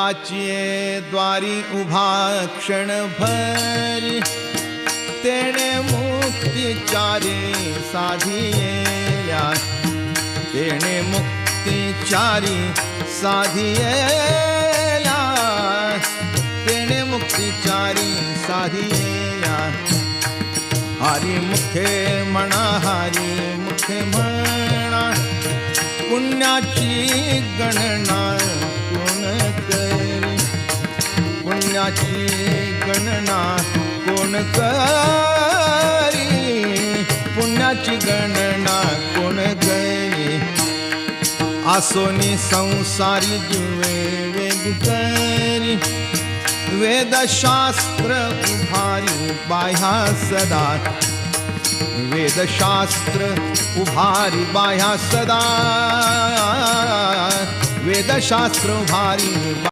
वाचिये द्वारी उभा क्षणभरी तेणे मुक्तिचारी साधियेल्या तेणे मुक्तिचारी साधियेल्या तेणे मुक्तिचारी साधियेल्या हरी मुखे म्हणा हरी मुखे म्हणा पुण्याची गणना कोण करी पुण्याची गणना कोण करी पुण्याची गणना कोण करी आसोनी संसारी जीवे वेग करी वेदशास्त्र उभारी बाह्या सदा वेदशास्त्र उभारी बाह्या सदा वेदशास्त्र उभारी